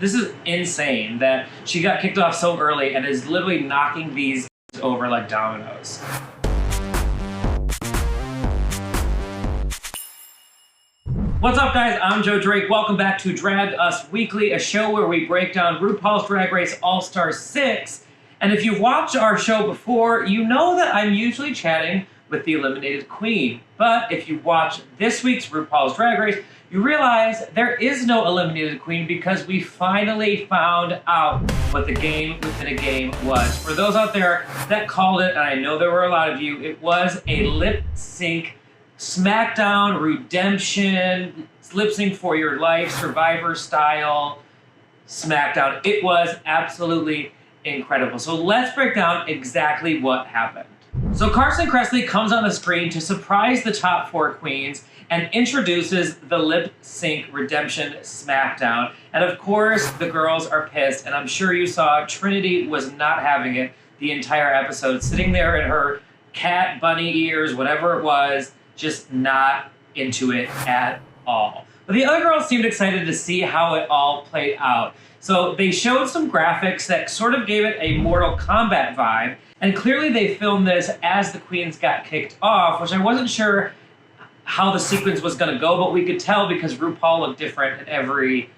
This is insane that she got kicked off so early and is literally knocking these over like dominoes. What's up, guys? I'm Joe Drake. Welcome back to Drag Us Weekly, a show where we break down RuPaul's Drag Race All-Star 6. And if you've watched our show before, you know that I'm usually chatting with the eliminated queen. But if you watch this week's RuPaul's Drag Race, you realize there is no eliminated queen because we finally found out what the game within a game was. For those out there that called it, and I know there were a lot of you, it was a lip sync SmackDown redemption, lip sync for your life, Survivor style SmackDown. It was absolutely incredible. So let's break down exactly what happened. So Carson Chrisley comes on the screen to surprise the top 4 queens and introduces the lip sync redemption SmackDown. And of course, the girls are pissed. And I'm sure you saw Trinity was not having it the entire episode, sitting there in her cat bunny ears, whatever it was, just not into it at all. But the other girls seemed excited to see how it all played out. So they showed some graphics that sort of gave it a Mortal Kombat vibe. And clearly they filmed this as the queens got kicked off, which I wasn't sure how the sequence was going to go, but we could tell because RuPaul looked different at every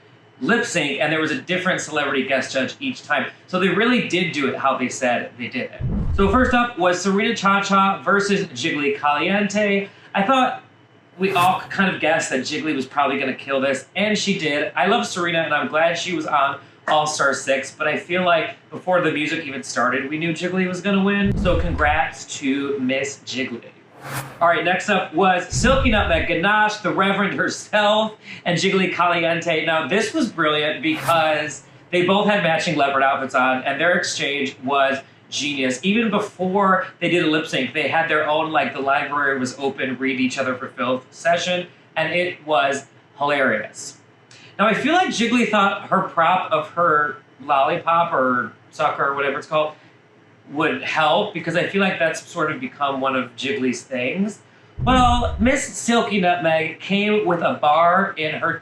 lip sync, and there was a different celebrity guest judge each time. So they really did do it how they said they did it. So first up was Serena Cha-Cha versus Jiggly Caliente. I thought we all could kind of guess that Jiggly was probably going to kill this, and she did. I love Serena, and I'm glad she was on All-Star 6, but I feel like before the music even started, we knew Jiggly was going to win. So congrats to Miss Jiggly. All right, next up was Silky, Nutmeg, Ginache, the Reverend herself, and Jiggly Caliente. Now, this was brilliant because they both had matching leopard outfits on, and their exchange was genius. Even before they did a lip sync, they had their own, like, the library was open, read each other for filth session, and it was hilarious. Now, I feel like Jiggly thought her prop of her lollipop or sucker or whatever it's called would help, because I feel like that's sort of become one of Jiggly's things. Well, Miss Silky Nutmeg came with a bar in her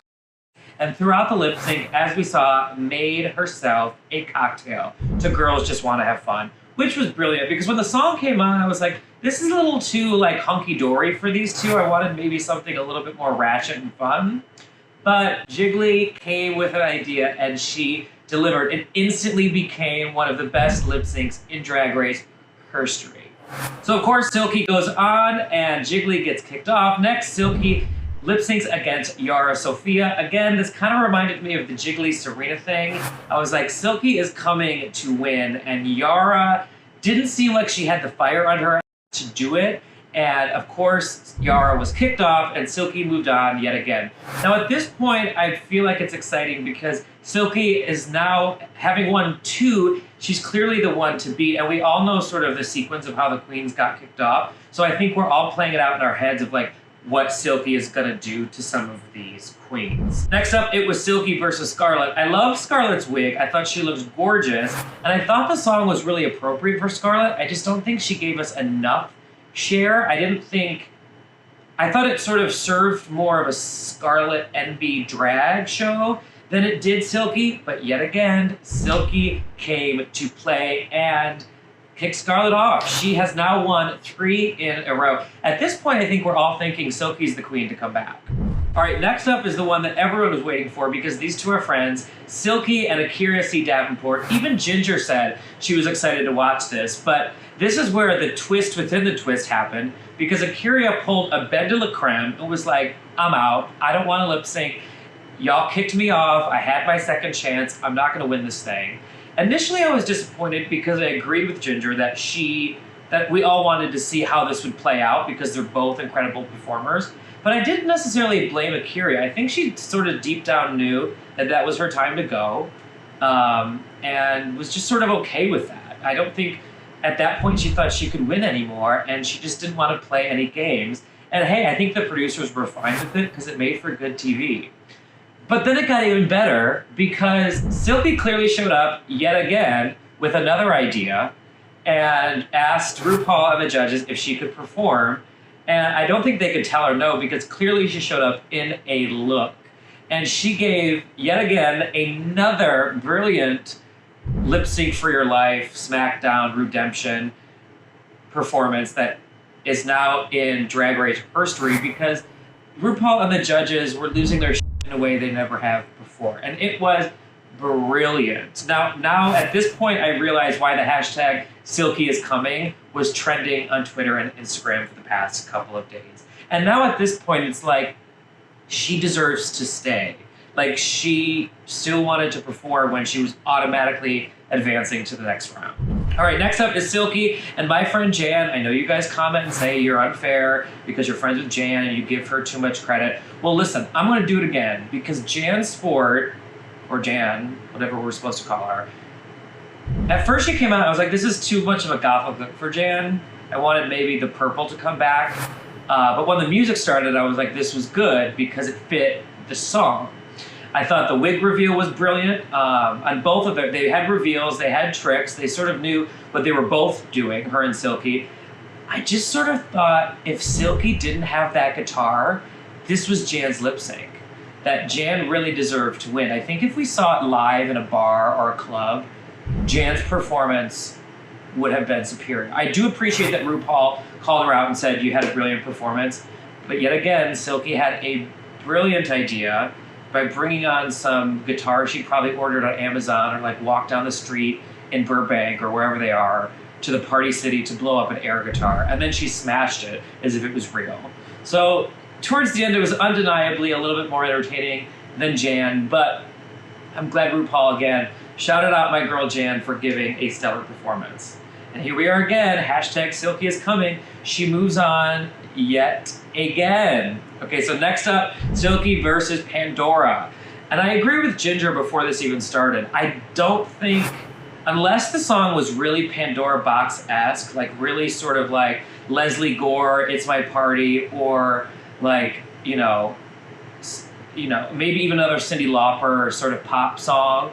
and throughout the lip sync, as we saw, made herself a cocktail to Girls Just Want to Have Fun, which was brilliant because when the song came on, I was like, this is a little too like hunky-dory for these two. I wanted maybe something a little bit more ratchet and fun. But Jiggly came with an idea and she delivered. It instantly became one of the best lip syncs in Drag Race history. So of course, Silky goes on and Jiggly gets kicked off. Next, Silky lip syncs against Yara Sofia. Again, this kind of reminded me of the Jiggly Serena thing. I was like, Silky is coming to win, and Yara didn't seem like she had the fire on her to do it. And of course, Yara was kicked off and Silky moved on yet again. Now at this point, I feel like it's exciting because Silky is now, having won 2, she's clearly the one to beat. And we all know sort of the sequence of how the queens got kicked off. So I think we're all playing it out in our heads of like, what Silky is gonna do to some of these queens. Next up, it was Silky versus Scarlet. I love Scarlet's wig. I thought she looked gorgeous. And I thought the song was really appropriate for Scarlet. I just don't think she gave us enough share. I thought it sort of served more of a Scarlet NB drag show than it did Silky, but yet again, Silky came to play and kicked Scarlet off. She has now won 3 in a row. At this point, I think we're all thinking Silky's the queen to come back. All right, next up is the one that everyone was waiting for because these two are friends, Silky and Akira C. Davenport. Even Ginger said she was excited to watch this, but this is where the twist within the twist happened because Akira pulled a Ben de la Creme and was like, I'm out. I don't want to lip sync. Y'all kicked me off. I had my second chance. I'm not going to win this thing. Initially, I was disappointed because I agreed with Ginger that we all wanted to see how this would play out because they're both incredible performers. But I didn't necessarily blame Akira. I think she sort of deep down knew that that was her time to go and was just sort of okay with that. I don't think at that point she thought she could win anymore and she just didn't want to play any games. And hey, I think the producers were fine with it because it made for good TV. But then it got even better because Silky clearly showed up yet again with another idea and asked RuPaul and the judges if she could perform. And I don't think they could tell her no because clearly she showed up in a look And she gave, yet again, another brilliant lip sync for your life, SmackDown redemption performance that is now in Drag Race history because RuPaul and the judges were losing their shit in a way they never have before. And it was brilliant. Now at this point, I realize why the hashtag Silky is coming was trending on Twitter and Instagram for the past couple of days. And now at this point, it's like, she deserves to stay. Like, she still wanted to perform when she was automatically advancing to the next round. All right, next up is Silky and my friend Jan. I know you guys comment and say you're unfair because you're friends with Jan and you give her too much credit. Well, listen, I'm gonna do it again because Jan Sport, or Jan, whatever we're supposed to call her, at first she came out, I was like, this is too much of a goth look for Jan. I wanted maybe the purple to come back. But when the music started, I was like, this was good because it fit the song. I thought the wig reveal was brilliant. On both of them, they had reveals, they had tricks, they sort of knew what they were both doing, her and Silky. I just sort of thought if Silky didn't have that guitar, this was Jan's lip sync. That Jan really deserved to win. I think if we saw it live in a bar or a club, Jan's performance would have been superior. I do appreciate that RuPaul called her out and said, you had a brilliant performance, but yet again, Silky had a brilliant idea by bringing on some guitar she probably ordered on Amazon or like walked down the street in Burbank or wherever they are to the Party City to blow up an air guitar. And then she smashed it as if it was real. So towards the end, it was undeniably a little bit more entertaining than Jan, but I'm glad RuPaul again shouted out my girl Jan for giving a stellar performance. And here we are again, hashtag Silky is coming. She moves on yet again. Okay, so next up, Silky versus Pandora. And I agree with Ginger before this even started. I don't think, unless the song was really Pandora Boxx-esque, like really sort of like Leslie Gore, It's My Party, or like, you know, maybe even another Cyndi Lauper sort of pop song.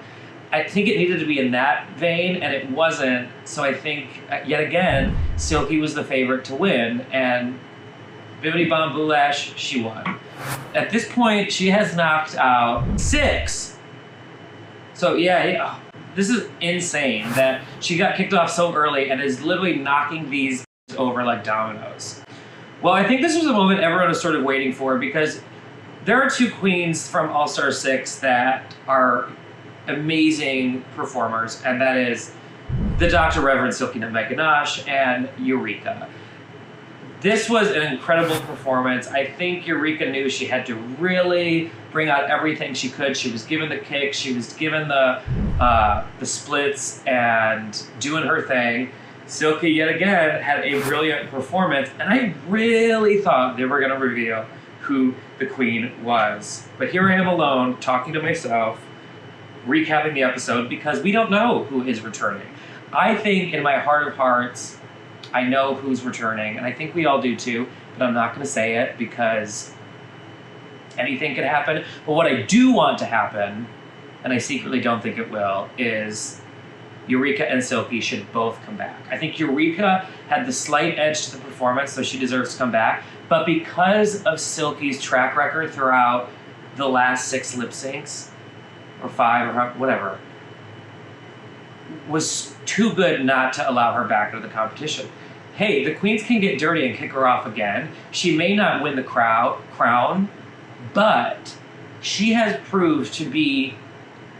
I think it needed to be in that vein, and it wasn't. So I think, yet again, Silky was the favorite to win, and Bibbidi Bomb Boulash, she won. At this point, she has knocked out 6. So yeah, this is insane that she got kicked off so early and is literally knocking these over like dominoes. Well, I think this was a moment everyone was sort of waiting for because there are 2 queens from All-Star 6 that are amazing performers, and that is the Dr. Reverend Silky Nutmeg Ginache and Erika. This was an incredible performance. I think Erika knew she had to really bring out everything she could. She was given the kicks, she was given the splits and doing her thing. Silky, yet again, had a brilliant performance, and I really thought they were gonna reveal who the queen was. But here I am alone, talking to myself, recapping the episode because we don't know who is returning. I think in my heart of hearts, I know who's returning, and I think we all do too, but I'm not going to say it because anything could happen. But what I do want to happen, and I secretly don't think it will, is Erika and Silky should both come back. I think Erika had the slight edge to the performance, so she deserves to come back. But because of Silky's track record throughout the last 6 lip syncs, or 5, or whatever, was too good not to allow her back into the competition. Hey, the queens can get dirty and kick her off again. She may not win the crown, but she has proved to be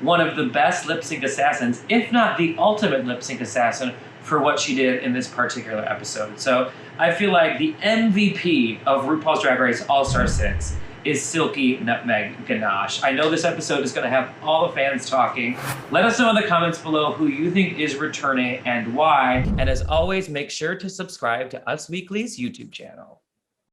one of the best lip sync assassins, if not the ultimate lip sync assassin, for what she did in this particular episode. So I feel like the MVP of RuPaul's Drag Race All-Star 6 is Silky Nutmeg Ginache. I know this episode is going to have all the fans talking. Let us know in the comments below who you think is returning and why. And as always, make sure to subscribe to Us Weekly's YouTube channel.